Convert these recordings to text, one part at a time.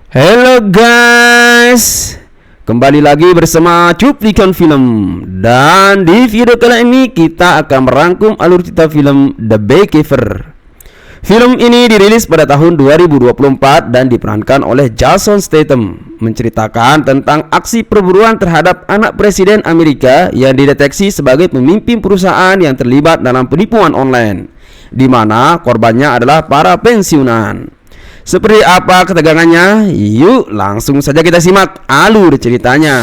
Halo guys, kembali lagi bersama Cuplikan Film. Dan di video kali ini kita akan merangkum alur cerita film The Beekeeper. Film ini dirilis pada tahun 2024 dan diperankan oleh Jason Statham, menceritakan tentang aksi perburuan terhadap anak presiden Amerika yang dideteksi sebagai pemimpin perusahaan yang terlibat dalam penipuan online, di mana korbannya adalah para pensiunan. Seperti apa ketegangannya? Yuk langsung saja kita simak alur ceritanya.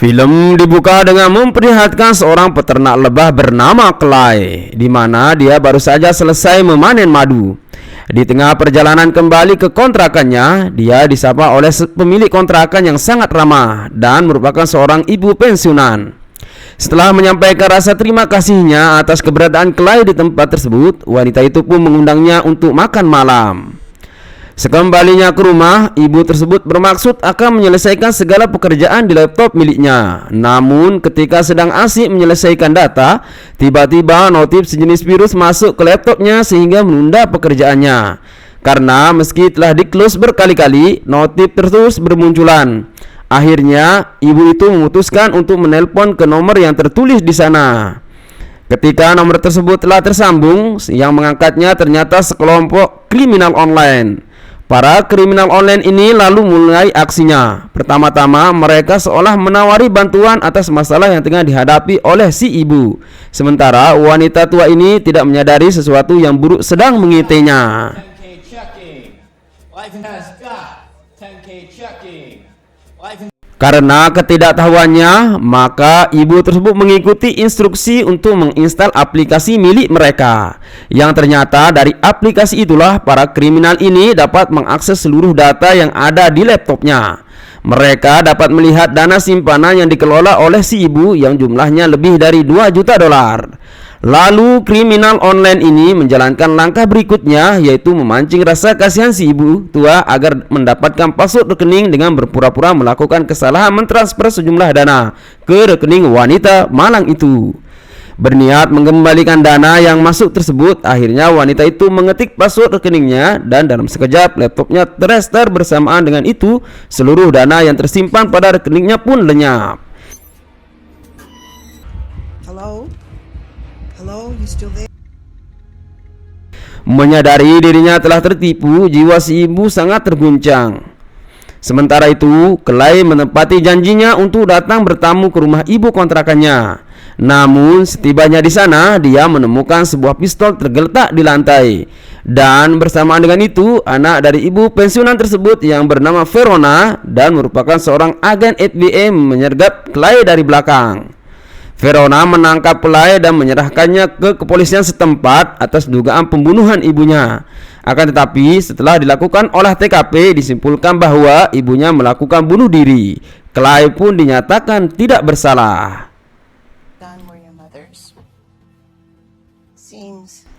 Film dibuka dengan memperlihatkan seorang peternak lebah bernama Clay, di mana dia baru saja selesai memanen madu. Di tengah perjalanan kembali ke kontrakannya, dia disapa oleh pemilik kontrakan yang sangat ramah dan merupakan seorang ibu pensiunan. Setelah menyampaikan rasa terima kasihnya atas keberadaan Clay di tempat tersebut, wanita itu pun mengundangnya untuk makan malam. Sekembalinya ke rumah, ibu tersebut bermaksud akan menyelesaikan segala pekerjaan di laptop miliknya. Namun ketika sedang asik menyelesaikan data, tiba-tiba notif sejenis virus masuk ke laptopnya sehingga menunda pekerjaannya. Karena meski telah di-close berkali-kali, notif terus bermunculan. Akhirnya, ibu itu memutuskan untuk menelpon ke nomor yang tertulis di sana. Ketika nomor tersebut telah tersambung, yang mengangkatnya ternyata sekelompok kriminal online. Para kriminal online ini lalu mulai aksinya. Pertama-tama, mereka seolah menawari bantuan atas masalah yang tengah dihadapi oleh si ibu. Sementara wanita tua ini tidak menyadari sesuatu yang buruk sedang mengitainya. Karena ketidaktahuannya, maka ibu tersebut mengikuti instruksi untuk menginstal aplikasi milik mereka. Yang ternyata dari aplikasi itulah para kriminal ini dapat mengakses seluruh data yang ada di laptopnya. Mereka dapat melihat dana simpanan yang dikelola oleh si ibu yang jumlahnya lebih dari 2 juta dolar. Lalu kriminal online ini menjalankan langkah berikutnya, yaitu memancing rasa kasihan si ibu tua agar mendapatkan password rekening dengan berpura-pura melakukan kesalahan mentransfer sejumlah dana ke rekening wanita malang itu. Berniat mengembalikan dana yang masuk tersebut, akhirnya wanita itu mengetik password rekeningnya dan dalam sekejap laptopnya terrestart. Bersamaan dengan itu, seluruh dana yang tersimpan pada rekeningnya pun lenyap. Hello, you still there? Menyadari dirinya telah tertipu, jiwa si ibu sangat terguncang. Sementara itu, Clay menepati janjinya untuk datang bertamu ke rumah ibu kontrakannya. Namun, setibanya di sana, dia menemukan sebuah pistol tergeletak di lantai. Dan bersamaan dengan itu, anak dari ibu pensiunan tersebut yang bernama Verona dan merupakan seorang agen FBI menyergap Clay dari belakang. Verona menangkap Clay dan menyerahkannya ke kepolisian setempat atas dugaan pembunuhan ibunya. Akan tetapi setelah dilakukan olah TKP disimpulkan bahwa ibunya melakukan bunuh diri. Clay pun dinyatakan tidak bersalah.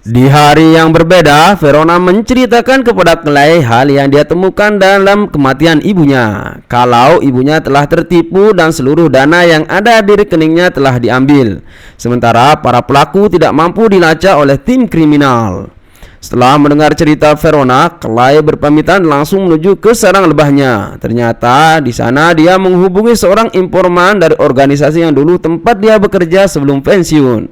Di hari yang berbeda, Verona menceritakan kepada Clay hal yang dia temukan dalam kematian ibunya. Kalau ibunya telah tertipu dan seluruh dana yang ada di rekeningnya telah diambil. Sementara para pelaku tidak mampu dilacak oleh tim kriminal. Setelah mendengar cerita Verona, Clay berpamitan langsung menuju ke sarang lebahnya. Ternyata di sana dia menghubungi seorang informan dari organisasi yang dulu tempat dia bekerja sebelum pensiun.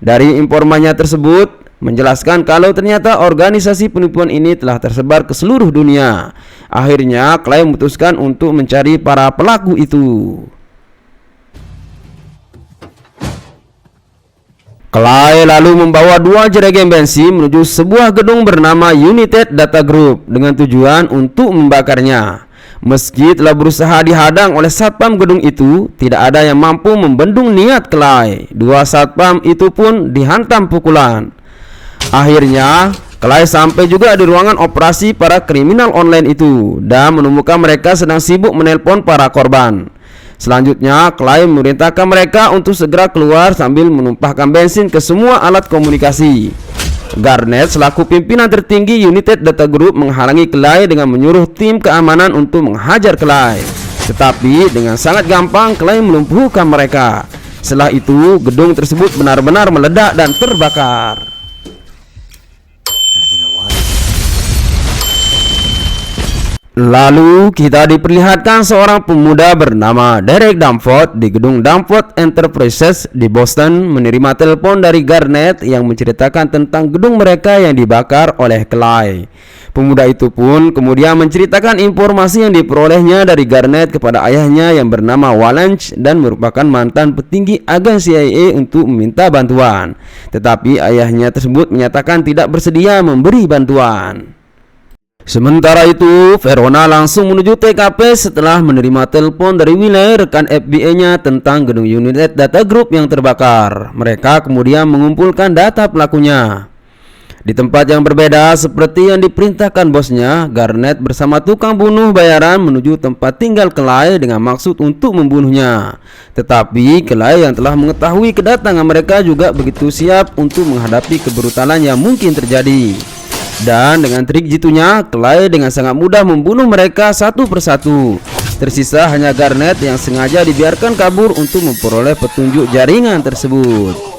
Dari informannya tersebut menjelaskan kalau ternyata organisasi penipuan ini telah tersebar ke seluruh dunia. Akhirnya Clay memutuskan untuk mencari para pelaku itu. Clay lalu membawa 2 jerigen bensin menuju sebuah gedung bernama United Data Group dengan tujuan untuk membakarnya. Meski telah berusaha dihadang oleh satpam gedung itu, tidak ada yang mampu membendung niat Clay. 2 satpam itu pun dihantam pukulan. Akhirnya, Clay sampai juga di ruangan operasi para kriminal online itu dan menemukan mereka sedang sibuk menelpon para korban. Selanjutnya, Clay memerintahkan mereka untuk segera keluar sambil menumpahkan bensin ke semua alat komunikasi. Garnet selaku pimpinan tertinggi United Data Group menghalangi Clay dengan menyuruh tim keamanan untuk menghajar Clay. Tetapi dengan sangat gampang Clay melumpuhkan mereka. Setelah itu, gedung tersebut benar-benar meledak dan terbakar. Lalu kita diperlihatkan seorang pemuda bernama Derek Danforth di gedung Danforth Enterprises di Boston menerima telepon dari Garnett yang menceritakan tentang gedung mereka yang dibakar oleh Clay. Pemuda itu pun kemudian menceritakan informasi yang diperolehnya dari Garnett kepada ayahnya yang bernama Wallace dan merupakan mantan petinggi agen CIA untuk meminta bantuan. Tetapi ayahnya tersebut menyatakan tidak bersedia memberi bantuan. Sementara itu, Verona langsung menuju TKP setelah menerima telepon dari Wiley, rekan FBI-nya tentang gedung United Data Group yang terbakar. Mereka kemudian mengumpulkan data pelakunya. Di tempat yang berbeda seperti yang diperintahkan bosnya, Garnett bersama tukang bunuh bayaran menuju tempat tinggal Clay dengan maksud untuk membunuhnya. Tetapi Clay yang telah mengetahui kedatangan mereka juga begitu siap untuk menghadapi kebrutalan yang mungkin terjadi. Dan dengan trik jitunya, Clay dengan sangat mudah membunuh mereka satu persatu. Tersisa hanya Garnett yang sengaja dibiarkan kabur untuk memperoleh petunjuk jaringan tersebut.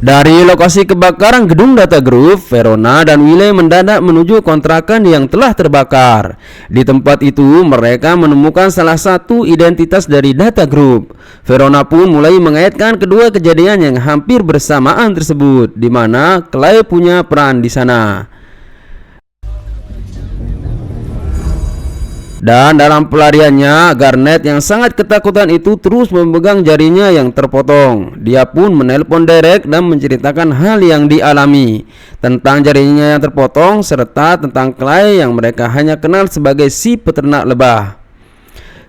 Dari lokasi kebakaran gedung Data Group, Verona dan Wiley mendadak menuju kontrakan yang telah terbakar. Di tempat itu, mereka menemukan salah satu identitas dari Data Group. Verona pun mulai mengaitkan kedua kejadian yang hampir bersamaan tersebut, di mana Clay punya peran di sana. Dan dalam pelariannya, Garnett yang sangat ketakutan itu terus memegang jarinya yang terpotong. Dia pun menelpon Derek dan menceritakan hal yang dialami tentang jarinya yang terpotong serta tentang Clay yang mereka hanya kenal sebagai si peternak lebah.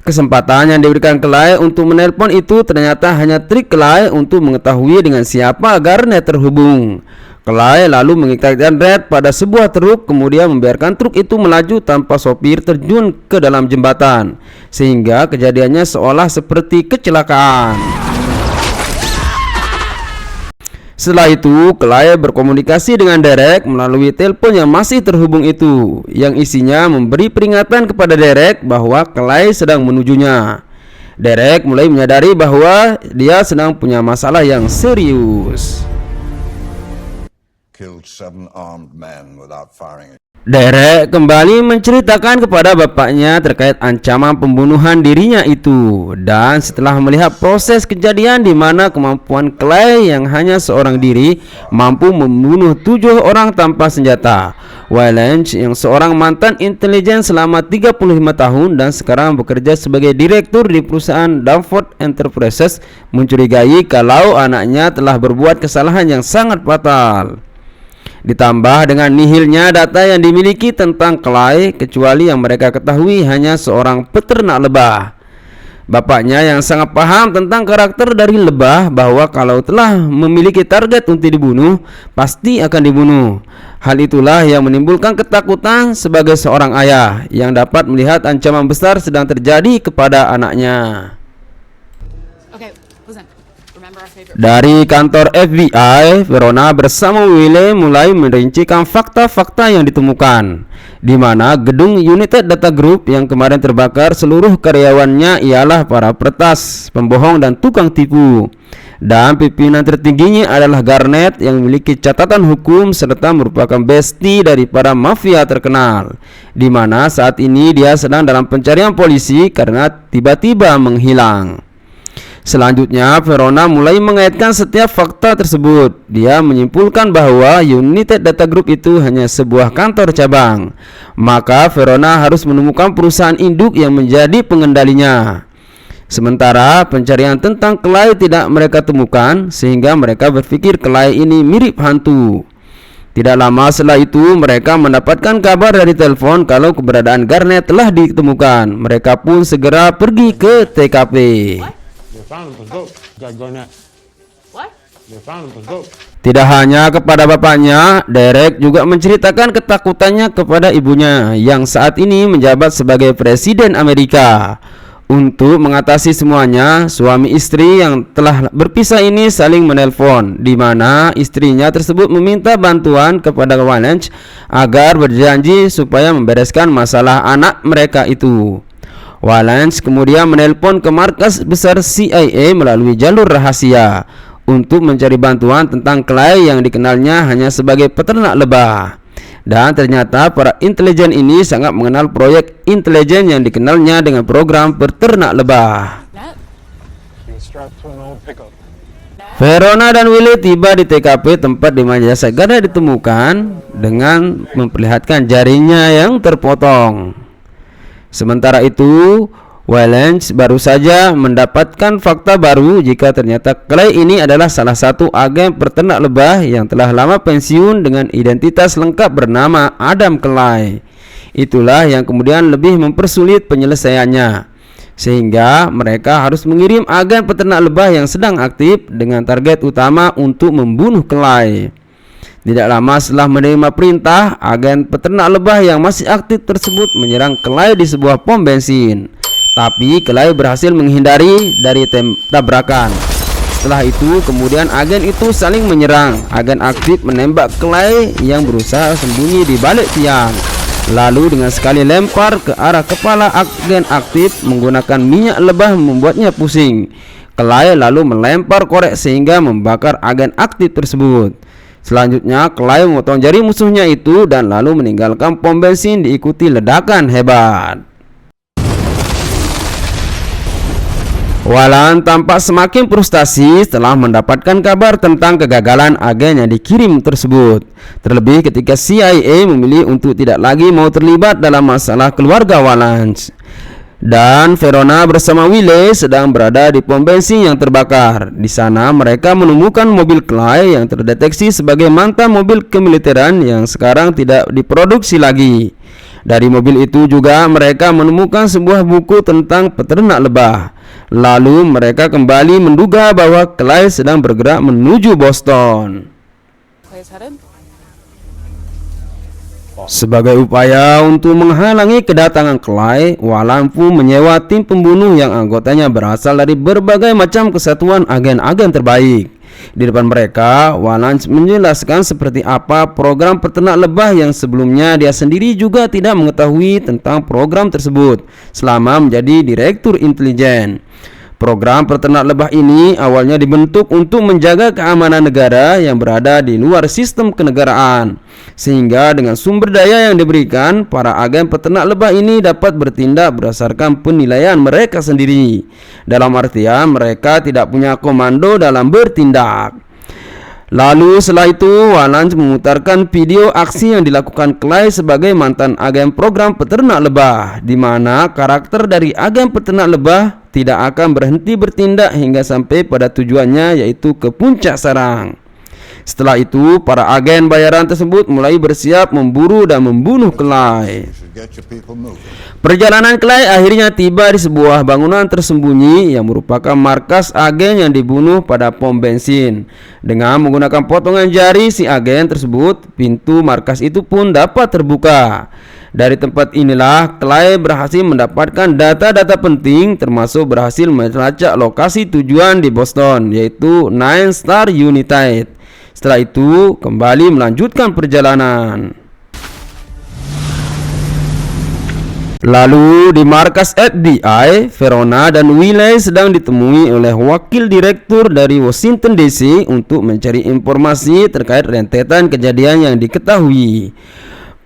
Kesempatan yang diberikan Clay untuk menelpon itu ternyata hanya trik Clay untuk mengetahui dengan siapa Garnett terhubung. Clay lalu mengikat Garnett pada sebuah truk, kemudian membiarkan truk itu melaju tanpa sopir terjun ke dalam jembatan, sehingga kejadiannya seolah seperti kecelakaan. Setelah itu, Clay berkomunikasi dengan Derek melalui telepon yang masih terhubung itu, yang isinya memberi peringatan kepada Derek bahwa Clay sedang menujunya. Derek mulai menyadari bahwa dia sedang punya masalah yang serius. Derek kembali menceritakan kepada bapaknya terkait ancaman pembunuhan dirinya itu, dan setelah melihat proses kejadian di mana kemampuan Clay yang hanya seorang diri mampu membunuh 7 orang tanpa senjata, Wallace yang seorang mantan intelijen selama 35 tahun dan sekarang bekerja sebagai direktur di perusahaan Danforth Enterprises, mencurigai kalau anaknya telah berbuat kesalahan yang sangat fatal. Ditambah dengan nihilnya data yang dimiliki tentang Clay, kecuali yang mereka ketahui hanya seorang peternak lebah. Bapaknya yang sangat paham tentang karakter dari lebah, bahwa kalau telah memiliki target untuk dibunuh, pasti akan dibunuh. Hal itulah yang menimbulkan ketakutan sebagai seorang ayah yang dapat melihat ancaman besar sedang terjadi kepada anaknya. Dari kantor FBI, Verona bersama Wiley mulai merincikan fakta-fakta yang ditemukan, di mana gedung United Data Group yang kemarin terbakar seluruh karyawannya ialah para peretas, pembohong dan tukang tipu. Dan pimpinan tertingginya adalah Garnett yang memiliki catatan hukum serta merupakan bestie dari para mafia terkenal, di mana saat ini dia sedang dalam pencarian polisi karena tiba-tiba menghilang. Selanjutnya, Verona mulai mengaitkan setiap fakta tersebut. Dia menyimpulkan bahwa United Data Group itu hanya sebuah kantor cabang. Maka Verona harus menemukan perusahaan induk yang menjadi pengendalinya. Sementara pencarian tentang Clay tidak mereka temukan, sehingga mereka berpikir Clay ini mirip hantu. Tidak lama setelah itu, mereka mendapatkan kabar dari telepon kalau keberadaan Garnett telah ditemukan. Mereka pun segera pergi ke TKP. Tidak hanya kepada bapaknya, Derek juga menceritakan ketakutannya kepada ibunya yang saat ini menjabat sebagai Presiden Amerika. Untuk mengatasi semuanya, suami istri yang telah berpisah ini saling menelpon, di mana istrinya tersebut meminta bantuan kepada Wallace agar berjanji supaya membereskan masalah anak mereka itu. Wallace kemudian menelpon ke markas besar CIA melalui jalur rahasia untuk mencari bantuan tentang Clay yang dikenalnya hanya sebagai peternak lebah. Dan ternyata para intelijen ini sangat mengenal proyek intelijen yang dikenalnya dengan program peternak lebah. Verona dan Willy tiba di TKP tempat di mana jasad Garda ditemukan dengan memperlihatkan jarinya yang terpotong. Sementara itu, Wallace baru saja mendapatkan fakta baru jika ternyata Clay ini adalah salah satu agen peternak lebah yang telah lama pensiun dengan identitas lengkap bernama Adam Clay. Itulah yang kemudian lebih mempersulit penyelesaiannya, sehingga mereka harus mengirim agen peternak lebah yang sedang aktif dengan target utama untuk membunuh Clay. Tidak lama setelah menerima perintah, agen peternak lebah yang masih aktif tersebut menyerang Clay di sebuah pom bensin. Tapi Clay berhasil menghindari dari tabrakan. Setelah itu kemudian agen itu saling menyerang. Agen aktif menembak Clay yang berusaha sembunyi di balik tiang. Lalu dengan sekali lempar ke arah kepala agen aktif menggunakan minyak lebah membuatnya pusing. Clay lalu melempar korek sehingga membakar agen aktif tersebut. Selanjutnya Clay memotong jari musuhnya itu dan lalu meninggalkan pom bensin diikuti ledakan hebat. Walan tampak semakin frustasi setelah mendapatkan kabar tentang kegagalan agen yang dikirim tersebut. Terlebih ketika CIA memilih untuk tidak lagi mau terlibat dalam masalah keluarga Wallace. Dan Verona bersama Willy sedang berada di pom bensin yang terbakar. Di sana mereka menemukan mobil Clay yang terdeteksi sebagai mantan mobil kemiliteran yang sekarang tidak diproduksi lagi. Dari mobil itu juga mereka menemukan sebuah buku tentang peternak lebah. Lalu mereka kembali menduga bahwa Clay sedang bergerak menuju Boston. Sebagai upaya untuk menghalangi kedatangan Clay, Walan pun menyewa tim pembunuh yang anggotanya berasal dari berbagai macam kesatuan agen-agen terbaik. Di depan mereka, Walan menjelaskan seperti apa program peternak lebah yang sebelumnya dia sendiri juga tidak mengetahui tentang program tersebut selama menjadi direktur intelijen. Program peternak lebah ini awalnya dibentuk untuk menjaga keamanan negara yang berada di luar sistem kenegaraan, sehingga dengan sumber daya yang diberikan, para agen peternak lebah ini dapat bertindak berdasarkan penilaian mereka sendiri. Dalam artian mereka tidak punya komando dalam bertindak. Lalu setelah itu Wallace memutarkan video aksi yang dilakukan Clay sebagai mantan agen program peternak lebah, di mana karakter dari agen peternak lebah tidak akan berhenti bertindak hingga sampai pada tujuannya, yaitu ke puncak sarang. Setelah itu para agen bayaran tersebut mulai bersiap memburu dan membunuh Clay. Perjalanan Clay akhirnya tiba di sebuah bangunan tersembunyi yang merupakan markas agen yang dibunuh pada pom bensin. Dengan menggunakan potongan jari si agen tersebut, pintu markas itu pun dapat terbuka. Dari tempat inilah Clay berhasil mendapatkan data-data penting, termasuk berhasil melacak lokasi tujuan di Boston, yaitu Nine Star United. Setelah itu kembali melanjutkan perjalanan. Lalu di markas FBI, Verona dan Willy sedang ditemui oleh wakil direktur dari Washington DC untuk mencari informasi terkait rentetan kejadian yang diketahui.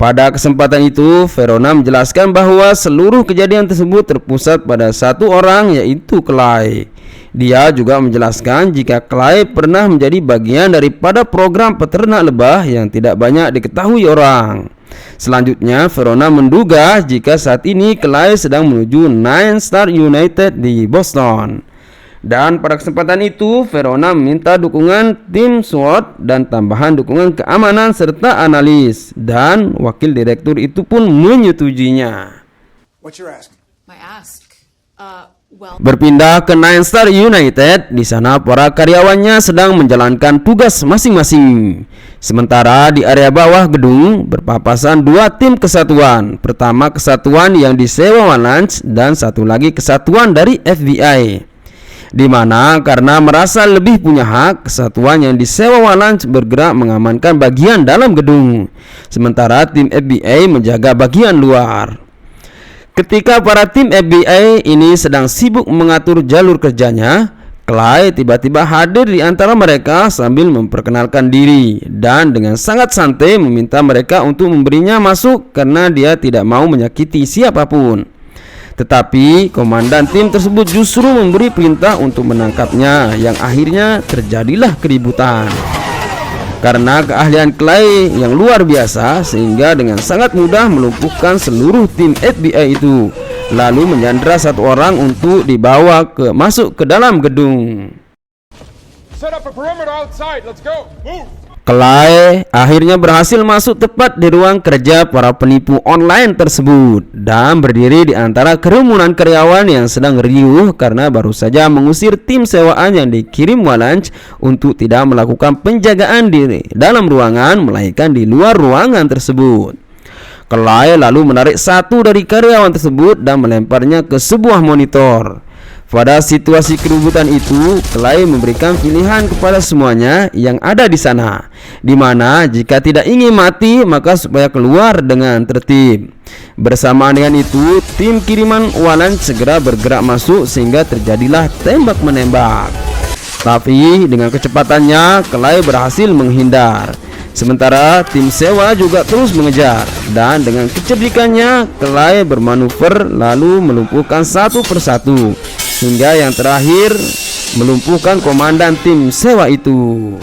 Pada kesempatan itu, Verona menjelaskan bahwa seluruh kejadian tersebut terpusat pada satu orang, yaitu Clay. Dia juga menjelaskan jika Clay pernah menjadi bagian daripada program peternak lebah yang tidak banyak diketahui orang. Selanjutnya, Verona menduga jika saat ini Clay sedang menuju Nine Star United di Boston. Dan pada kesempatan itu, Verona meminta dukungan tim SWAT dan tambahan dukungan keamanan serta analis, dan wakil direktur itu pun menyetujuinya. Berpindah ke Nine Star United, di sana para karyawannya sedang menjalankan tugas masing-masing. Sementara di area bawah gedung berpapasan dua tim kesatuan. Pertama kesatuan yang disewa Wallace dan satu lagi kesatuan dari FBI. Di mana karena merasa lebih punya hak, kesatuan yang disewa Wallace bergerak mengamankan bagian dalam gedung, sementara tim FBI menjaga bagian luar. Ketika para tim FBI ini sedang sibuk mengatur jalur kerjanya, Clay tiba-tiba hadir di antara mereka sambil memperkenalkan diri dan dengan sangat santai meminta mereka untuk memberinya masuk karena dia tidak mau menyakiti siapapun. Tetapi komandan tim tersebut justru memberi perintah untuk menangkapnya, yang akhirnya terjadilah keributan. Karena keahlian Clay yang luar biasa, sehingga dengan sangat mudah melumpuhkan seluruh tim FBI itu, lalu menyandra satu orang untuk dibawa masuk ke dalam gedung. Set up a perimeter outside. Let's go. Move. Clay akhirnya berhasil masuk tepat di ruang kerja para penipu online tersebut dan berdiri di antara kerumunan karyawan yang sedang riuh karena baru saja mengusir tim sewaan yang dikirim Wallace untuk tidak melakukan penjagaan di dalam ruangan melainkan di luar ruangan tersebut. Clay lalu menarik satu dari karyawan tersebut dan melemparnya ke sebuah monitor. Pada situasi keributan itu, Clay memberikan pilihan kepada semuanya yang ada di sana, di mana jika tidak ingin mati maka supaya keluar dengan tertib. Bersamaan dengan itu, tim kiriman Wallace segera bergerak masuk sehingga terjadilah tembak-menembak. Tapi dengan kecepatannya, Clay berhasil menghindar. Sementara tim sewa juga terus mengejar, dan dengan kecerdikannya Clay bermanuver lalu melumpuhkan satu persatu, hingga yang terakhir melumpuhkan komandan tim sewa itu.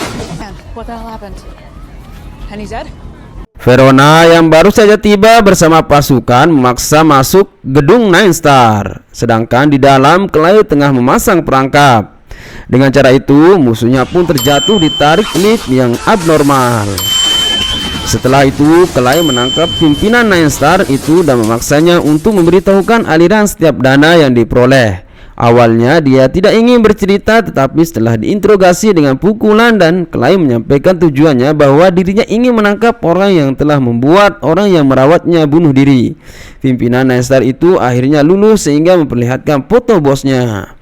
Verona yang baru saja tiba bersama pasukan memaksa masuk gedung Nine Star, sedangkan di dalam Clay tengah memasang perangkap. Dengan cara itu, musuhnya pun terjatuh di tarik lift yang abnormal. Setelah itu, Clay menangkap pimpinan Nine Star itu dan memaksanya untuk memberitahukan aliran setiap dana yang diperoleh. Awalnya dia tidak ingin bercerita, tetapi setelah diinterogasi dengan pukulan dan Clay menyampaikan tujuannya bahwa dirinya ingin menangkap orang yang telah membuat orang yang merawatnya bunuh diri. Pimpinan Nine Star itu akhirnya lulus sehingga memperlihatkan foto bosnya.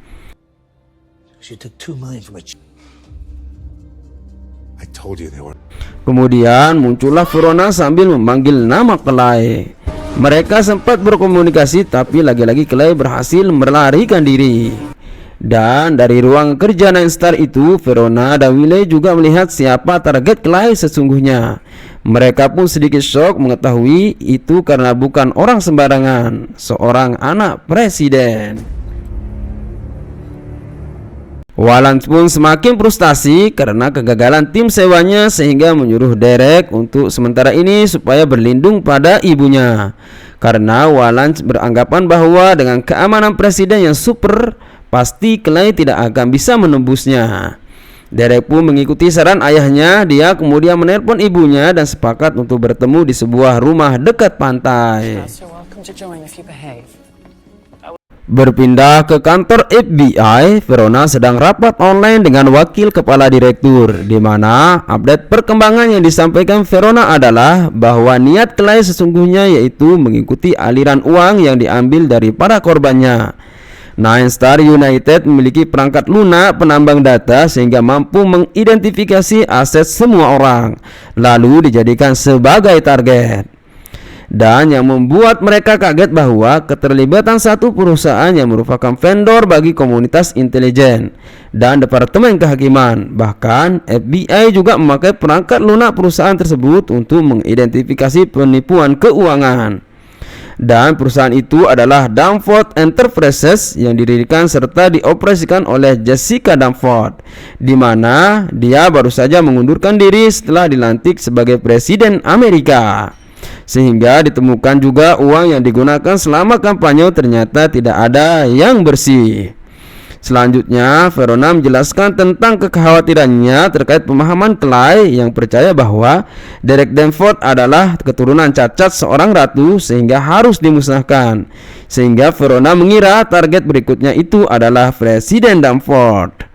Kemudian muncullah Verona sambil memanggil nama Clay. Mereka sempat berkomunikasi, tapi lagi-lagi Clay berhasil melarikan diri. Dan dari ruang kerja Nine Star itu, Verona dan Wiley juga melihat siapa target Clay sesungguhnya. Mereka pun sedikit shock mengetahui itu karena bukan orang sembarangan, seorang anak presiden. Wallace pun semakin frustasi karena kegagalan tim sewanya sehingga menyuruh Derek untuk sementara ini supaya berlindung pada ibunya. Karena Wallace beranggapan bahwa dengan keamanan presiden yang super, pasti Clay tidak akan bisa menembusnya. Derek pun mengikuti saran ayahnya. Dia kemudian menelpon ibunya dan sepakat untuk bertemu di sebuah rumah dekat pantai. Berpindah ke kantor FBI, Verona sedang rapat online dengan wakil kepala direktur, di mana update perkembangan yang disampaikan Verona adalah bahwa niat Clay sesungguhnya yaitu mengikuti aliran uang yang diambil dari para korbannya. Nine Star United memiliki perangkat lunak penambang data sehingga mampu mengidentifikasi aset semua orang, lalu dijadikan sebagai target. Dan yang membuat mereka kaget bahwa keterlibatan satu perusahaan yang merupakan vendor bagi komunitas intelijen dan Departemen Kehakiman. Bahkan FBI juga memakai perangkat lunak perusahaan tersebut untuk mengidentifikasi penipuan keuangan. Dan perusahaan itu adalah Danforth Enterprises yang didirikan serta dioperasikan oleh Jessica Danforth, di mana dia baru saja mengundurkan diri setelah dilantik sebagai Presiden Amerika. Sehingga ditemukan juga uang yang digunakan selama kampanye ternyata tidak ada yang bersih. Selanjutnya, Verona menjelaskan tentang kekhawatirannya terkait pemahaman Clay yang percaya bahwa Derek Danforth adalah keturunan cacat seorang ratu sehingga harus dimusnahkan. Sehingga Verona mengira target berikutnya itu adalah Presiden Danforth.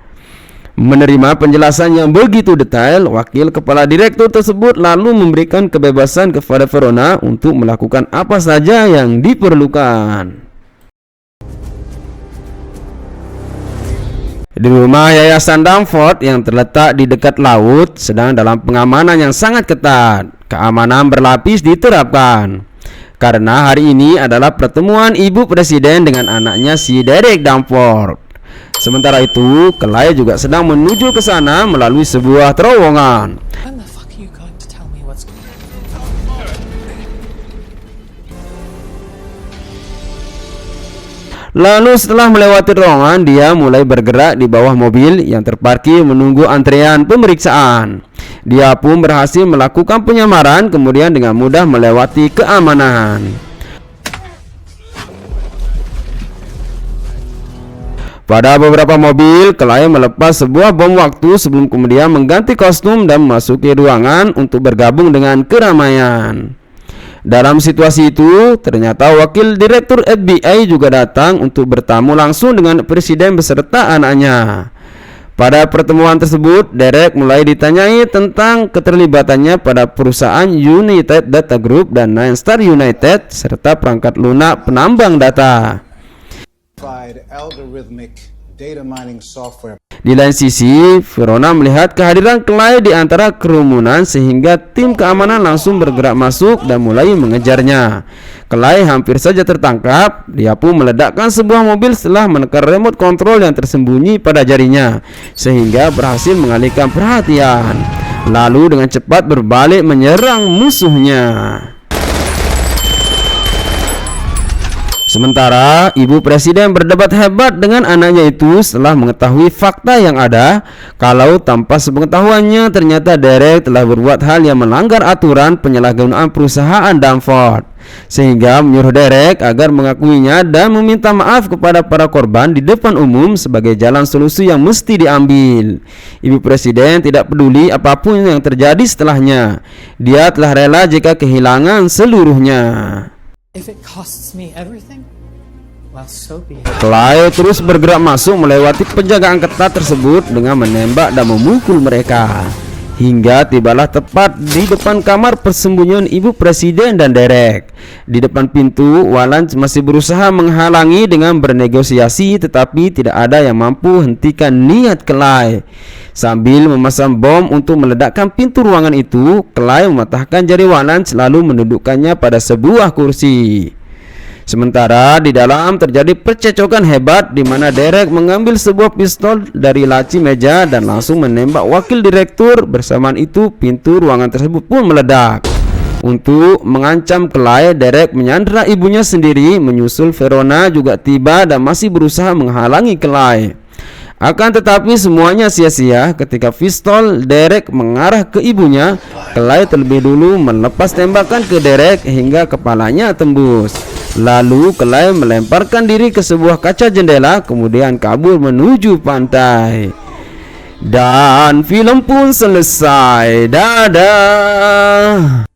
Menerima penjelasan yang begitu detail, wakil kepala direktur tersebut lalu memberikan kebebasan kepada Verona untuk melakukan apa saja yang diperlukan. Di rumah Yayasan Danforth yang terletak di dekat laut sedang dalam pengamanan yang sangat ketat. Keamanan berlapis diterapkan karena hari ini adalah pertemuan ibu presiden dengan anaknya si Derek Danforth. Sementara itu, Clay juga sedang menuju ke sana melalui sebuah terowongan. When the fuck are you going to tell me what's going on? Lalu setelah melewati terowongan, dia mulai bergerak di bawah mobil yang terparkir menunggu antrean pemeriksaan. Dia pun berhasil melakukan penyamaran, kemudian dengan mudah melewati keamanan. Pada beberapa mobil, Clay melepas sebuah bom waktu sebelum kemudian mengganti kostum dan memasuki ruangan untuk bergabung dengan keramaian. Dalam situasi itu, ternyata wakil direktur FBI juga datang untuk bertamu langsung dengan presiden beserta anaknya. Pada pertemuan tersebut, Derek mulai ditanyai tentang keterlibatannya pada perusahaan United Data Group dan Nine Star United serta perangkat lunak penambang data. Algorithmic data mining software. Di lain sisi, Verona melihat kehadiran Clay di antara kerumunan sehingga tim keamanan langsung bergerak masuk dan mulai mengejarnya. Clay hampir saja tertangkap. Dia pun meledakkan sebuah mobil setelah menekan remote control yang tersembunyi pada jarinya, sehingga berhasil mengalihkan perhatian. Lalu dengan cepat berbalik menyerang musuhnya. Sementara ibu presiden berdebat hebat dengan anaknya itu setelah mengetahui fakta yang ada kalau tanpa sepengetahuannya ternyata Derek telah berbuat hal yang melanggar aturan penyalahgunaan perusahaan Danforth, sehingga menyuruh Derek agar mengakuinya dan meminta maaf kepada para korban di depan umum sebagai jalan solusi yang mesti diambil. Ibu presiden tidak peduli apapun yang terjadi setelahnya. Dia telah rela jika kehilangan seluruhnya. If it costs me everything, well, so be it. Clay terus bergerak masuk melewati penjagaan ketat tersebut dengan menembak dan memukul mereka hingga tibalah tepat di depan kamar persembunyian ibu presiden dan Derek. Di depan pintu, Wallace masih berusaha menghalangi dengan bernegosiasi, tetapi tidak ada yang mampu hentikan niat Clay. Sambil memasang bom untuk meledakkan pintu ruangan itu, Clay mematahkan jari Wallace lalu mendudukkannya pada sebuah kursi. Sementara di dalam terjadi percecokan hebat di mana Derek mengambil sebuah pistol dari laci meja dan langsung menembak wakil direktur. Bersamaan itu pintu ruangan tersebut pun meledak. Untuk mengancam Clay, Derek menyandera ibunya sendiri. Menyusul Verona juga tiba dan masih berusaha menghalangi Clay. Akan tetapi semuanya sia-sia ketika pistol Derek mengarah ke ibunya. Clay terlebih dulu melepas tembakan ke Derek hingga kepalanya tembus. Lalu Clay melemparkan diri ke sebuah kaca jendela, kemudian kabur menuju pantai. Dan film pun selesai. Dadah.